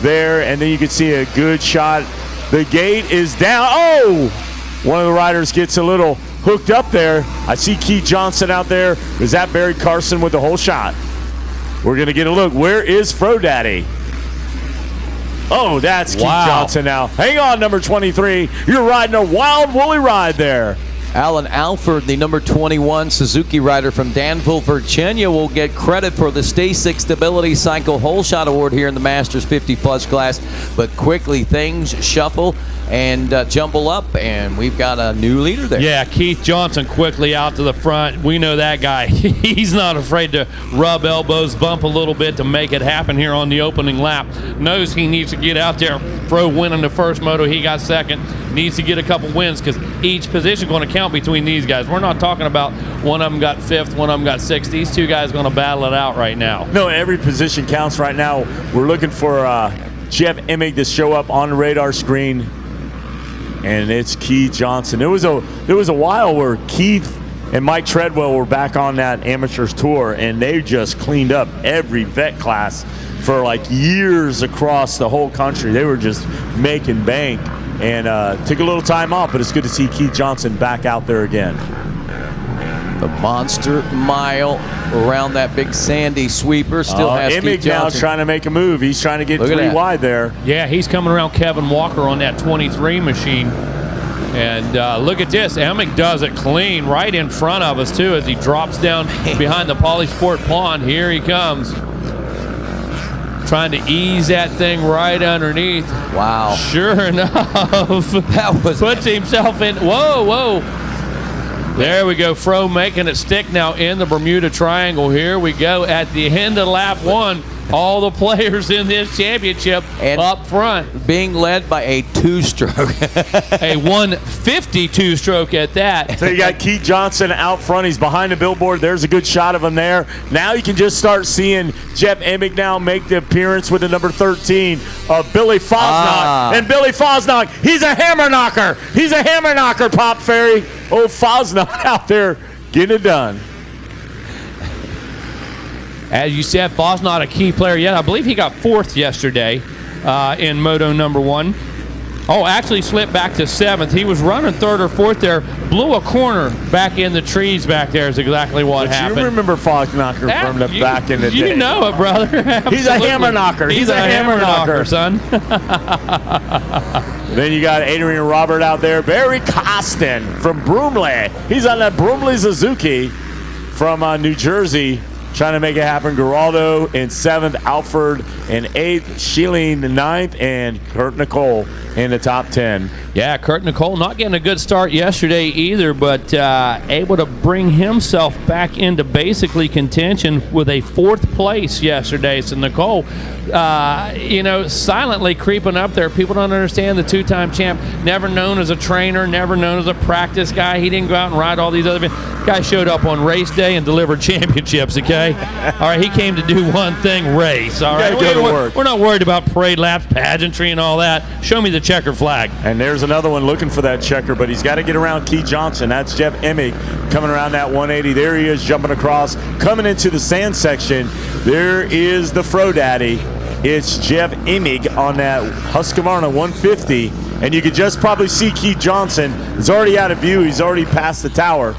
there, and then you can see a good shot. The gate is down. Oh! One of the riders gets a little hooked up there. I see Keith Johnson out there. Is that Barry Carson with the whole shot? We're going to get a look. Where is Fro Daddy? Oh, that's Keith Johnson now. Hang on, number 23. You're riding a wild woolly ride there. Alan Alford, the number 21 Suzuki rider from Danville, Virginia, will get credit for the Stay6 Stability Cycle Hole Shot Award here in the Masters 50-plus class. But quickly things shuffle and jumble up, and we've got a new leader there. Yeah, Keith Johnson quickly out to the front. We know that guy. He's not afraid to rub elbows, bump a little bit to make it happen here on the opening lap. Knows he needs to get out there. Fro winning the first moto, he got second. Needs to get a couple wins because each position going to count between these guys. We're not talking about one of them got fifth, one of them got sixth. These two guys going to battle it out right now. No, every position counts right now. We're looking for Jeff Emig to show up on the radar screen, and it's Keith Johnson. There was a while where Keith and Mike Treadwell were back on that amateurs tour, and they just cleaned up every vet class for like years across the whole country. They were just making bank. And took a little time off, but it's good to see Keith Johnson back out there again. The monster mile around that big sandy sweeper still has Keith Johnson. Now trying to make a move. He's trying to get three wide there. Yeah, he's coming around Kevin Walker on that 23 machine. And look at this. Emig does it clean right in front of us, too, as he drops down behind the Polysport pond. Here he comes. Trying to ease that thing right underneath. Wow. Sure enough. That was puts himself in. Whoa. There we go. Fro making it stick now in the Bermuda Triangle. Here we go at the end of lap one. All the players in this championship and up front. Being led by a two-stroke. A 150 two-stroke at that. So you got Keith Johnson out front. He's behind the billboard. There's a good shot of him there. Now you can just start seeing Jeff Emig now make the appearance with the number 13 of Billy Fosnock. And Billy Fosnock, he's a hammer knocker. He's a hammer knocker, Pop Fairy. Oh, Fosnock out there getting it done. As you said, Foss not a key player yet. I believe he got fourth yesterday in Moto number 1. Oh, actually slipped back to 7th. He was running 3rd or 4th there. Blew a corner back in the trees back there is exactly what happened. You remember Fosnocker from the back in the day. You know it, brother. He's a hammer knocker. He's a hammer knocker, son. Then you got Adrian Robert out there. Barry Costin from Broomley. He's on that Broomley Suzuki from New Jersey. Trying to make it happen. Geraldo in 7th, Alford in 8th, Sheeling in 9th, and Kurt Nicole in the top 10. Yeah, Kurt Nicole not getting a good start yesterday either, but able to bring himself back into basically contention with a 4th place yesterday. So Nicole, silently creeping up there. People don't understand the 2-time champ. Never known as a trainer, never known as a practice guy. He didn't go out and ride all these other guy showed up on race day and delivered championships, okay? All right, he came to do one thing, race, all right? We're not worried about parade laps, pageantry, and all that. Show me the checker flag. And there's another one looking for that checker, but he's got to get around Keith Johnson. That's Jeff Emig coming around that 180. There he is jumping across. Coming into the sand section, there is the Fro Daddy. It's Jeff Emig on that Husqvarna 150. And you could just probably see Keith Johnson. He's already out of view. He's already past the tower.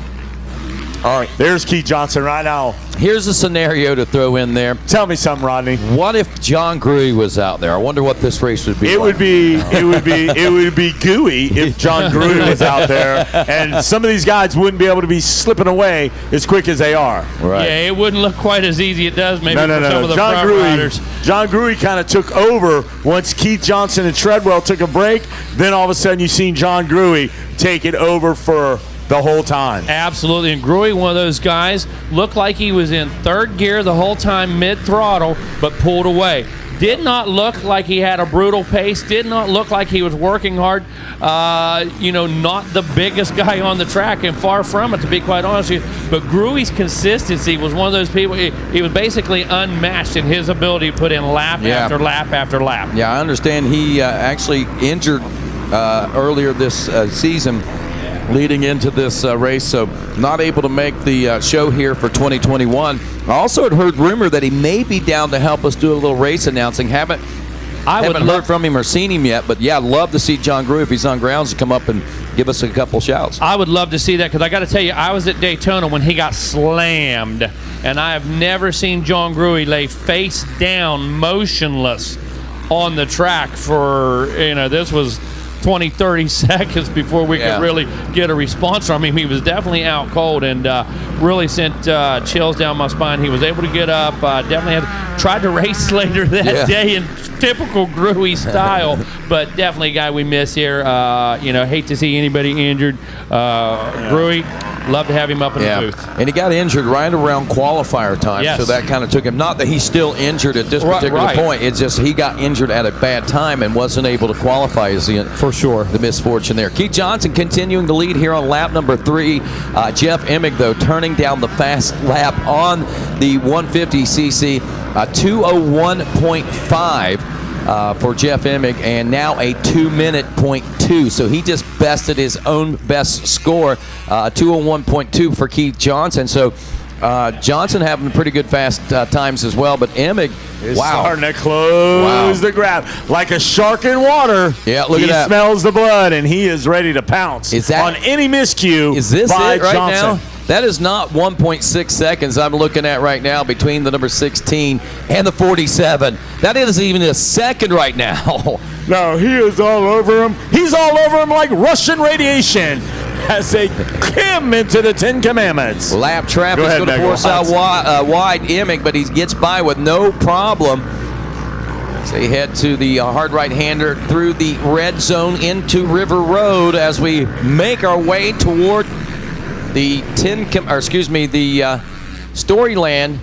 All right, there's Keith Johnson right now. Here's a scenario to throw in there. Tell me something, Rodney. What if John Gruy was out there? I wonder what this race would be. It would be gooey if John Gruy was out there, and some of these guys wouldn't be able to be slipping away as quick as they are. Right. Yeah, it wouldn't look quite as easy. It does maybe for some of the front riders. John Gruy kind of took over once Keith Johnson and Treadwell took a break. Then all of a sudden you seen John Gruy take it over for the whole time. Absolutely. And Gruy, one of those guys, looked like he was in 3rd gear the whole time, mid-throttle, but pulled away. Did not look like he had a brutal pace. Did not look like he was working hard. Not the biggest guy on the track, and far from it, to be quite honest with you. But Gruy's consistency was one of those people. He was basically unmatched in his ability to put in lap after lap after lap. Yeah, I understand he actually injured earlier this season, leading into this race, so not able to make the show here for 2021. I also had heard rumor that he may be down to help us do a little race announcing. Haven't I haven't heard from him or seen him yet, but yeah, I'd love to see John Grew if he's on grounds to come up and give us a couple shouts. I would love to see that because I got to tell you, I was at Daytona when he got slammed, and I have never seen John Grew lay face down, motionless on the track for, this was 20, 30 seconds before we could really get a response from him. He was definitely out cold and really sent chills down my spine. He was able to get up, definitely tried to race later that day in typical Grewy style, but definitely a guy we miss here. Hate to see anybody injured. Grewy, love to have him up in the booth. And he got injured right around qualifier time, so that kind of took him. Not that he's still injured at this particular point. It's just he got injured at a bad time and wasn't able to qualify. For sure, the misfortune there. Keith Johnson continuing to lead here on lap number 3. Jeff Emig, though, turning down the fast lap on the 150cc, 2:01.5. For Jeff Emig, and now a 2-minute .2. So he just bested his own best score, 2:01.2 for Keith Johnson. So Johnson having pretty good fast times as well, but Emig, starting to close the gap like a shark in water. Yeah, look at that. He smells the blood, and he is ready to pounce on any miscue. Is this by it right Johnson. now? That is not 1.6 seconds I'm looking at right now between the number 16 and the 47. That isn't even a second right now. No, he is all over him. He's all over him like Russian radiation as they him into the 10 Commandments. Lap traffic's going to force out wide Emig, but he gets by with no problem. So he head to the hard right-hander through the red zone into River Road as we make our way toward the Storyland.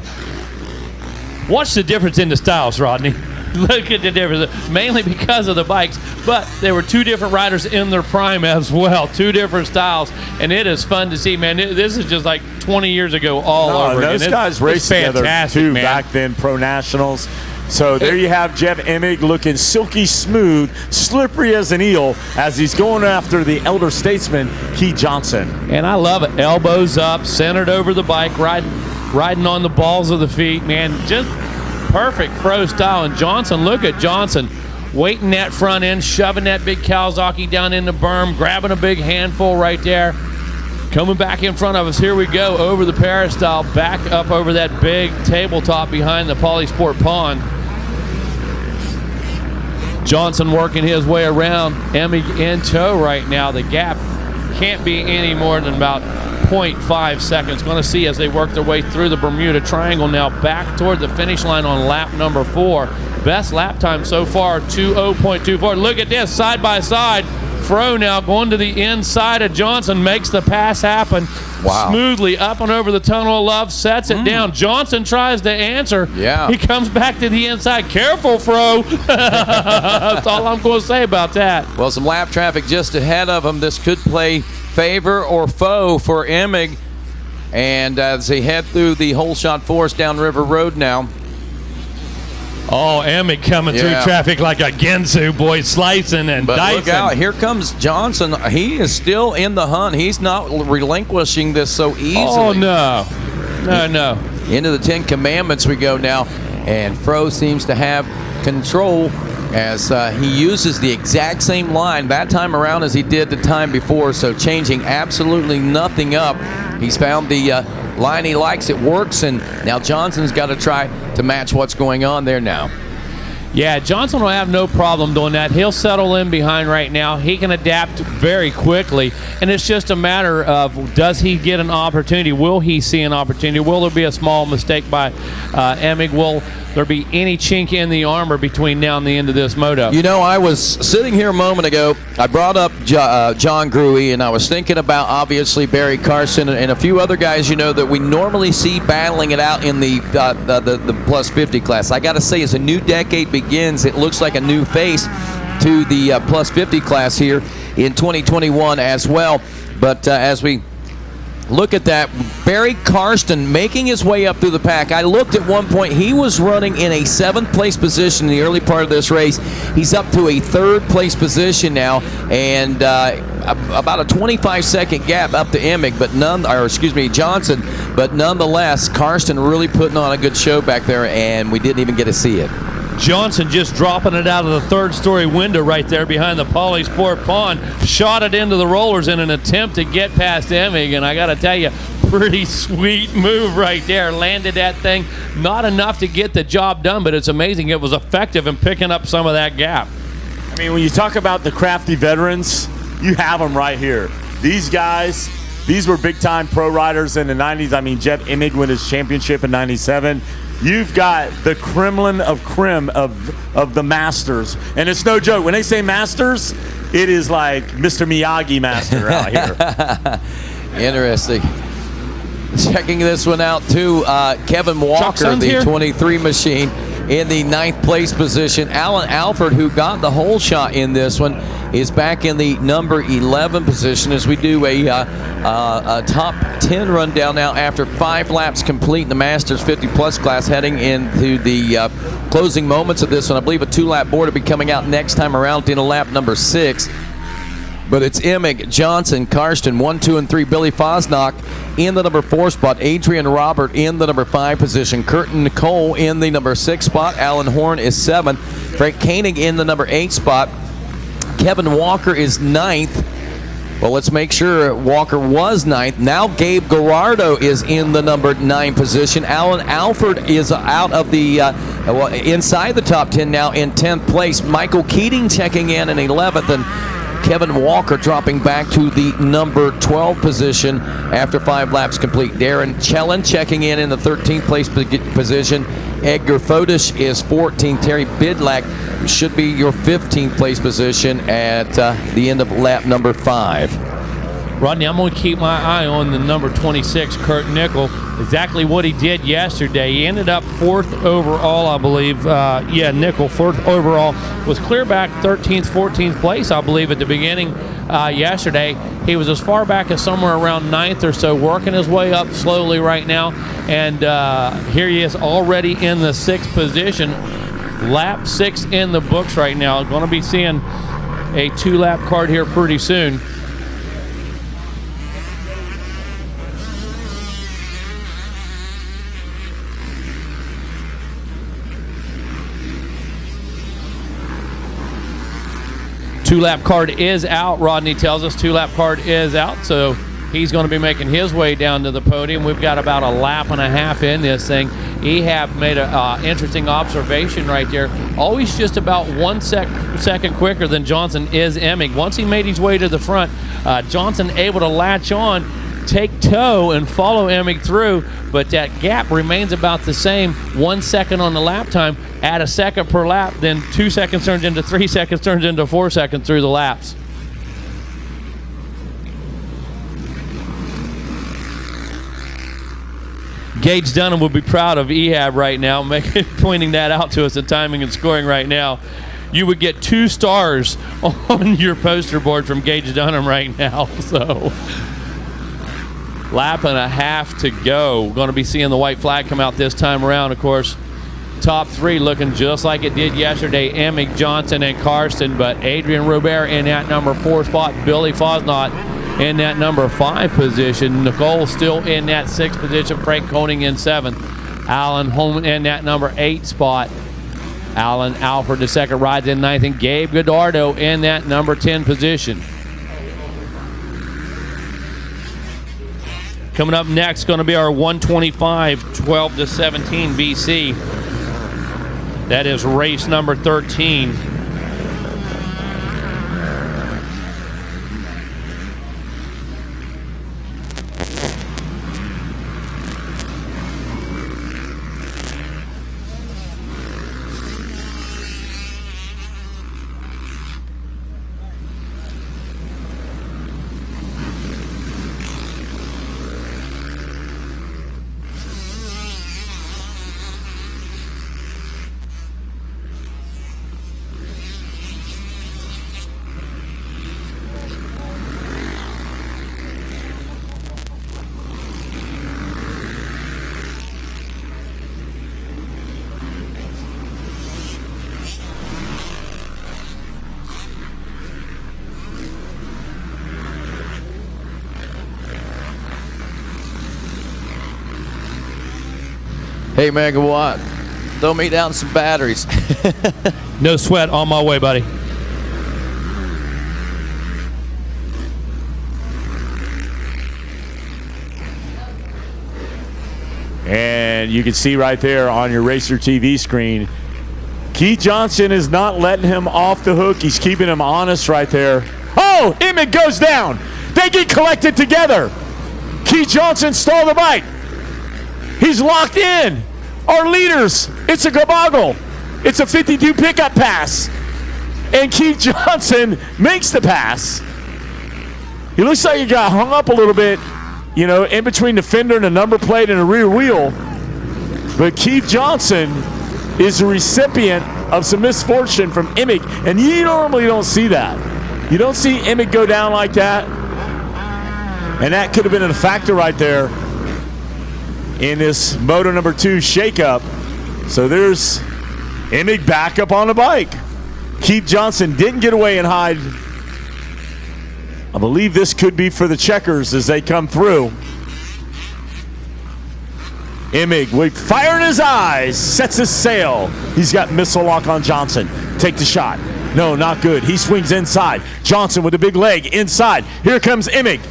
Watch the difference in the styles, Rodney. Look at the difference, mainly because of the bikes, but there were 2 different riders in their prime as well, 2 different styles, and it is fun to see, man. This is just like 20 years ago all over again. Those guys raced together too back then, Pro Nationals. So there you have Jeff Emig looking silky smooth, slippery as an eel as he's going after the elder statesman, Keith Johnson. And I love it. Elbows up, centered over the bike, riding on the balls of the feet, man. Just perfect Fro style. And Johnson, look at Johnson, waiting that front end, shoving that big Kawasaki down in the berm, grabbing a big handful right there. Coming back in front of us, here we go, over the peristyle, back up over that big tabletop behind the Polysport pond. Johnson working his way around, Emig in tow right now. The gap can't be any more than about 0.5 seconds. Going to see as they work their way through the Bermuda Triangle now back toward the finish line on lap number 4. Best lap time so far, 2:0.24. Look at this, side by side. Fro now going to the inside of Johnson, makes the pass happen smoothly up and over the tunnel of love, sets it down. Johnson tries to answer. Yeah. He comes back to the inside. Careful, Fro. That's all I'm going to say about that. Well, some lap traffic just ahead of him. This could play favor or foe for Emig. And as they head through the Whole Shot Forest down River Road now. Oh, Emig coming through traffic like a Ginsu, boy, slicing and dicing. Look out, here comes Johnson. He is still in the hunt. He's not relinquishing this so easily. Oh, no. No. Into the 10 Commandments we go now, and Fro seems to have control as he uses the exact same line that time around as he did the time before, so changing absolutely nothing up. He's found the line he likes, it works, and now Johnson's got to try to match what's going on there now. Yeah, Johnson will have no problem doing that. He'll settle in behind right now. He can adapt very quickly, and it's just a matter of, does he get an opportunity? Will he see an opportunity? Will there be a small mistake by Emig? Will there be any chink in the armor between now and the end of this moto? You know, I was sitting here a moment ago. I brought up John Grewy, and I was thinking about, obviously, Barry Carson and a few other guys, you know, that we normally see battling it out in the plus 50 class. I got to say, as a new decade begins, it looks like a new face to the plus 50 class here in 2021 as well. But as we look at that, Barry Karsten making his way up through the pack. I looked at one point, he was running in a 7th place position in the early part of this race. He's up to a 3rd place position now, and about a 25-second gap up to Emig, but Johnson. But nonetheless, Karsten really putting on a good show back there, and we didn't even get to see it. Johnson just dropping it out of the third-story window right there behind the Poly Sport Pond. Shot it into the rollers in an attempt to get past Emig, and I got to tell you, pretty sweet move right there. Landed that thing. Not enough to get the job done, but it's amazing it was effective in picking up some of that gap. I mean, when you talk about the crafty veterans, you have them right here. These guys, these were big-time pro riders in the 90s. I mean, Jeff Emig won his championship in 97. You've got the Kremlin of Krim of the Masters. And it's no joke. When they say Masters, it is like Mr. Miyagi Master out here. Interesting. Checking this one out, too, Kevin Walker, the 23 machine, in the 9th place position. Alan Alford, who got the whole shot in this one, is back in the number 11 position as we do a top 10 rundown now after 5 laps complete in the Masters 50-plus class, heading into the closing moments of this one. I believe a 2-lap board will be coming out next time around in lap number 6. But it's Emig, Johnson, Karsten, 1, 2, and 3. Billy Fosnock in the number 4 spot. Adrian Robert in the number 5 position. Curtin Nicole in the number 6 spot. Alan Horn is 7th. Frank Koenig in the number 8 spot. Kevin Walker is 9th. Well, let's make sure Walker was 9th. Now Gabe Gerardo is in the number 9 position. Alan Alford is out of the inside the top 10 now in 10th place. Michael Keating checking in 11th, and Kevin Walker dropping back to the number 12 position after 5 laps complete. Darren Chellin checking in the 13th place position. Edgar Fodish is 14th. Terry Bidlack should be your 15th place position at the end of lap number 5. Rodney, I'm going to keep my eye on the number 26, Kurt Nickel. Exactly what he did yesterday. He ended up 4th overall, I believe. Nickel, 4th overall. Was clear back 13th, 14th place, I believe, at the beginning yesterday. He was as far back as somewhere around 9th or so, working his way up slowly right now. And here he is already in the 6th position. Lap 6 in the books right now. Going to be seeing a 2-lap card here pretty soon. Two-lap card is out. Rodney tells us 2-lap card is out, so he's going to be making his way down to the podium. We've got about a lap and a half in this thing. Ehab made an interesting observation right there. Always just about 1 second quicker than Johnson is Emig. Once he made his way to the front, Johnson able to latch on, take tow, and follow Emig through, but that gap remains about the same. 1 second on the lap time. Add a second per lap, then 2 seconds turns into 3 seconds, turns into 4 seconds through the laps. Gage Dunham would be proud of Ehab right now, pointing that out to us at timing and scoring right now. You would get 2 stars on your poster board from Gage Dunham right now. So, lap and a half to go. We're going to be seeing the white flag come out this time around, of course. Top 3 looking just like it did yesterday. Emig, Johnson, and Karsten, but Adrian Robert in that number 4 spot. Billy Fosnot in that number 5 position. Nicole still in that 6th position. Frank Koenig in 7th. Alan Holman in that number 8 spot. Alan Alford, the 2nd, rides in 9th. And Gabe Godardo in that number 10 position. Coming up next, going to be our 125, 12 to 17 BC. That is race number 13. Hey, Megawatt. throw me down some batteries. No sweat, on my way, buddy. And you can see right there on your Racer TV screen, Keith Johnson is not letting him off the hook. He's keeping him honest right there. Oh, Emmett goes down. They get collected together. Keith Johnson stole the bike. He's locked in. Our leaders, it's a gaboggle. It's a 52 pickup pass. And Keith Johnson makes the pass. He looks like he got hung up a little bit, you know, in between the fender and the number plate and the rear wheel. But Keith Johnson is a recipient of some misfortune from Emmett, and you normally don't see that. You don't see Emmett go down like that. And that could have been a factor right there in this Moto number 2 shakeup. So there's Emmett back up on the bike. Keith Johnson didn't get away and hide. I believe this could be for the checkers as they come through. Emmett with fire in his eyes, sets his sail. He's got missile lock on Johnson. Take the shot. No, not good. He swings inside. Johnson with a big leg inside. Here comes Emmett.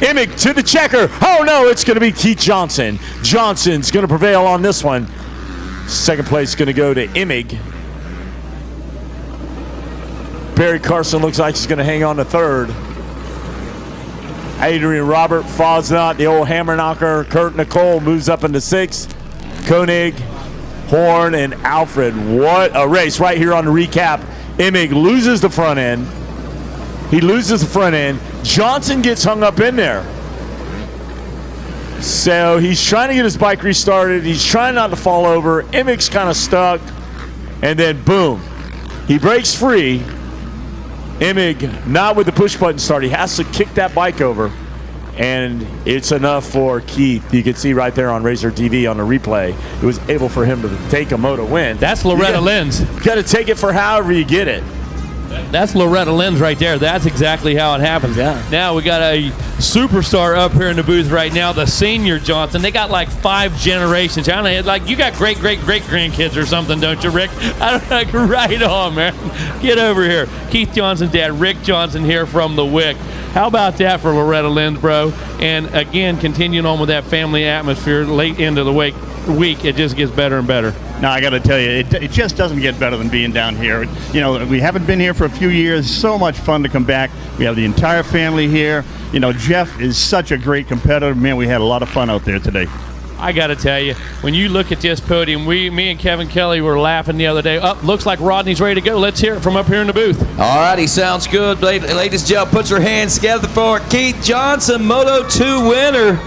Emmett to the checker. Oh no, it's going to be Keith Johnson. Johnson's going to prevail on this one. Second place is going to go to Emmett. Barry Carson looks like he's going to hang on to third. Adrian Robert, Fosnot, the old hammer knocker. Kurt Nicole moves up into 6th. Koenig, Horn, and Alfred. What a race right here on the recap. Emmett loses the front end. He loses the front end. Johnson gets hung up in there. So he's trying to get his bike restarted. He's trying not to fall over. Emmett's kind of stuck. And then boom, he breaks free. Emmett, not with the push button start. He has to kick that bike over. And it's enough for Keith. You can see right there on Racer TV on the replay. It was able for him to take a Moto win. That's Loretta Lynn's. You got to take it for however you get it. That's Loretta Lynn's right there. That's exactly how it happens. Yeah. Now we got a superstar up here in the booth right now, the senior Johnson. They got like 5 generations. I don't know, like you got great grandkids or something, don't you, Rick? I don't know. Right on, man. Get over here. Keith Johnson's dad, Rick Johnson, here from the WIC. How about that for Loretta Lynn, bro? And again, continuing on with that family atmosphere late into the week, it just gets better and better. No, I got to tell you, it just doesn't get better than being down here. You know, we haven't been here for a few years. So much fun to come back. We have the entire family here. You know, Jeff is such a great competitor. Man, we had a lot of fun out there today. I got to tell you, when you look at this podium, me and Kevin Kelly were laughing the other day. Looks like Rodney's ready to go. Let's hear it from up here in the booth. All righty, sounds good. Ladies and gentlemen, put your hands together for Keith Johnson, Moto 2 winner.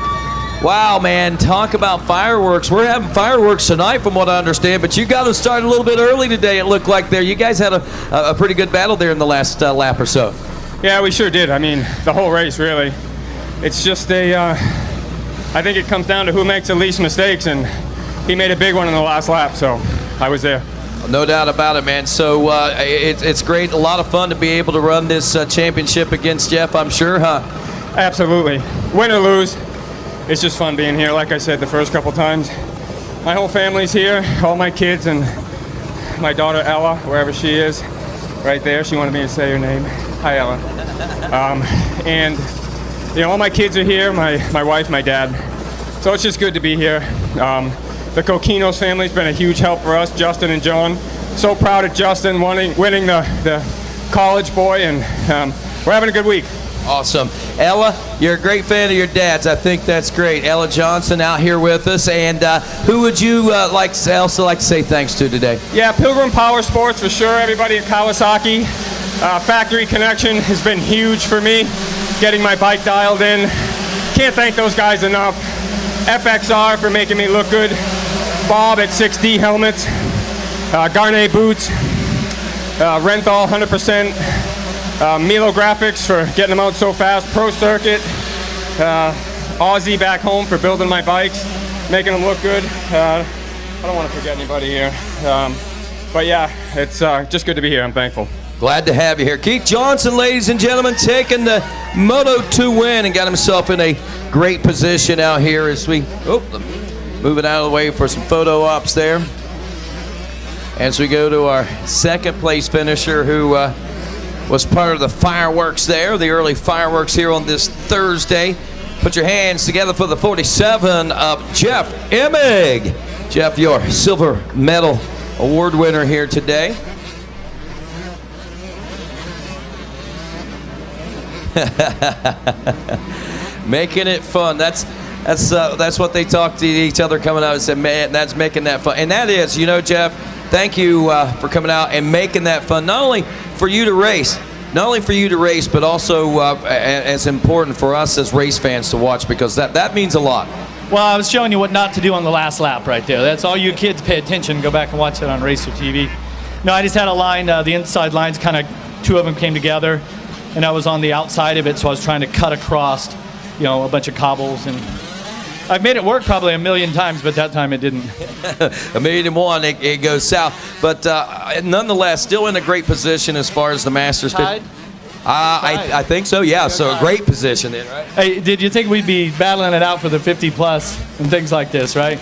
Wow, man, talk about fireworks. We're having fireworks tonight from what I understand, but you got to start a little bit early today, it looked like there. You guys had a pretty good battle there in the last lap or so. Yeah, we sure did. I mean, the whole race, really. It's just I think it comes down to who makes the least mistakes, and he made a big one in the last lap, so I was there. No doubt about it, man. So it's great, a lot of fun to be able to run this championship against Jeff, I'm sure, huh? Absolutely. Win or lose, it's just fun being here. Like I said the first couple times, my whole family's here, all my kids, and my daughter Ella, wherever she is, right there. She wanted me to say her name. Hi, Ella. And you know, all my kids are here, my wife, my dad. So it's just good to be here. The Coquinos family's been a huge help for us, Justin and John. So proud of Justin winning the college boy, and we're having a good week. Awesome. Ella, you're a great fan of your dad's. I think that's great. Ella Johnson out here with us. And who would you also like to say thanks to today? Yeah, Pilgrim Power Sports for sure. Everybody at Kawasaki. Factory Connection has been huge for me, getting my bike dialed in. Can't thank those guys enough. FXR for making me look good. Bob at 6D Helmets. Garnet Boots. Renthal 100%. Milo Graphics for getting them out so fast. Pro Circuit. Aussie back home for building my bikes, making them look good. I don't want to forget anybody here. But yeah, it's just good to be here. I'm thankful. Glad to have you here. Keith Johnson, ladies and gentlemen, taking the Moto 2 win and got himself in a great position out here as we move it out of the way for some photo ops there. as we go to our second place finisher who was part of the fireworks there, the early fireworks here on this Thursday. Put your hands together for the 47 of Jeff Emig. Jeff, your silver medal award winner here today. Making it fun. That's what they talk to each other coming out and say, man, that's making that fun. And that is, you know, Jeff, thank you for coming out and making that fun. Not only for you to race, but also as important for us as race fans to watch, because that means a lot. Well, I was showing you what not to do on the last lap right there. That's all you kids pay attention. Go back and watch it on Racer TV. No, I just had a line, the inside lines kind of, two of them came together, and I was on the outside of it, so I was trying to cut across, you know, a bunch of cobbles. And I've made it work probably a million times, but that time it didn't. 1,000,001, it goes south. But nonetheless, still in a great position as far as the Masters. Tied? I think so, yeah. So a great position then, right? Hey, did you think we'd be battling it out for the 50-plus and things like this, right?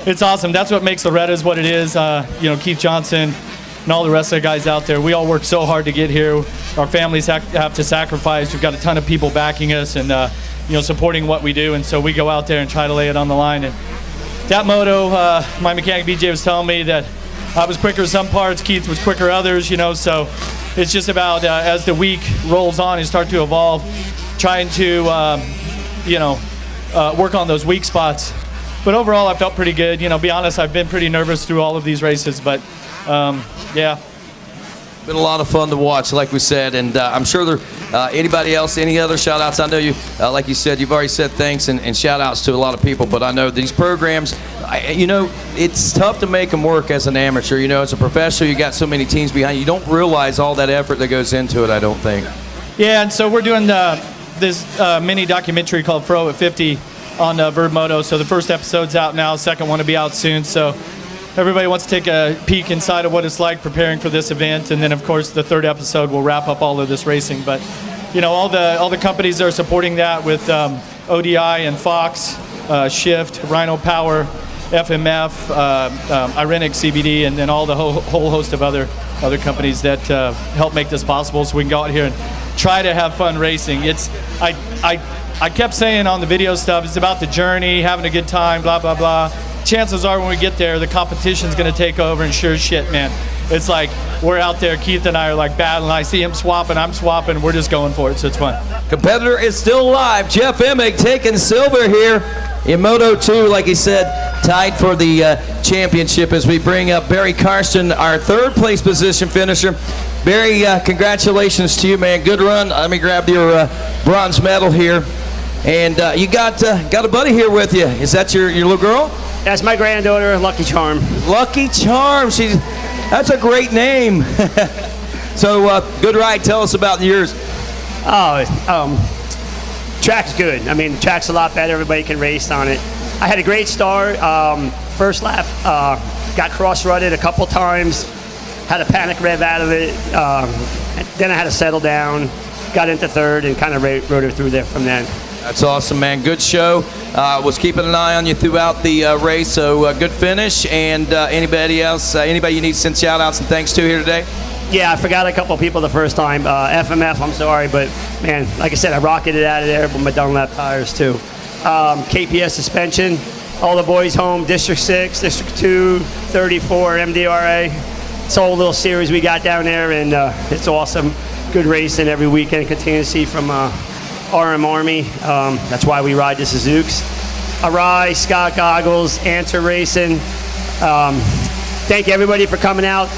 It's awesome. That's what makes Loretta's what it is. You know, Keith Johnson and all the rest of the guys out there, we all work so hard to get here. Our families have to sacrifice. We've got a ton of people backing us and, you know, supporting what we do. And so we go out there and try to lay it on the line. And that moto, my mechanic BJ was telling me that I was quicker some parts, Keith was quicker others, you know, so it's just about as the week rolls on and start to evolve, trying to, you know, work on those weak spots. But overall, I felt pretty good. You know, be honest, I've been pretty nervous through all of these races, but yeah. Been a lot of fun to watch, like we said, and I'm sure there. Anybody else? Any other shout-outs? I know you, like you said, you've already said thanks and shout-outs to a lot of people, but I know these programs, you know, it's tough to make them work as an amateur. You know, as a professional, you got so many teams behind you. You don't realize all that effort that goes into it, I don't think. Yeah, and so we're doing this mini documentary called Pro at 50 on Verb Moto. So the first episode's out now, second one will be out soon. So everybody wants to take a peek inside of what it's like preparing for this event, and then of course the third episode will wrap up all of this racing. But you know, all the companies that are supporting that with ODI and Fox, Shift, Rhino Power, FMF, Irenic CBD, and then all the whole host of other companies that help make this possible, so we can go out here and try to have fun racing. It's I kept saying on the video stuff, it's about the journey, having a good time, blah blah blah. Chances are when we get there, the competition's going to take over, and sure as shit, man, it's like we're out there, Keith and I are like battling. I see him swapping, I'm swapping, we're just going for it, so it's fun. Competitor is still alive. Jeff Emig taking silver here in Moto 2, like he said, tied for the championship as we bring up Barry Karsten, our third place position finisher. Barry, congratulations to you, man. Good run. Let me grab your bronze medal here. And you got a buddy here with you. Is that your little girl? That's my granddaughter, Lucky Charm. Lucky Charm. That's a great name. So, good ride. Tell us about yours. Track's good. I mean, track's a lot better. Everybody can race on it. I had a great start. First lap, got cross-rutted a couple times. Had a panic rev out of it. Then I had to settle down. Got into third and kind of rode her through there from then. That's awesome, man. Good show. Was keeping an eye on you throughout the race, so good finish. And anybody else, anybody you need to send shout-outs and thanks to here today? Yeah, I forgot a couple people the first time. FMF, I'm sorry, but, man, like I said, I rocketed out of there with my Dunlap tires, too. KPS suspension, all the boys home, District 6, District 2, 34, MDRA. It's a whole little series we got down there, and it's awesome. Good racing every weekend. Continue to see from RM Army. That's why we ride the Suzukes. Arai, Scott Goggles, Answer Racing. Thank everybody for coming out.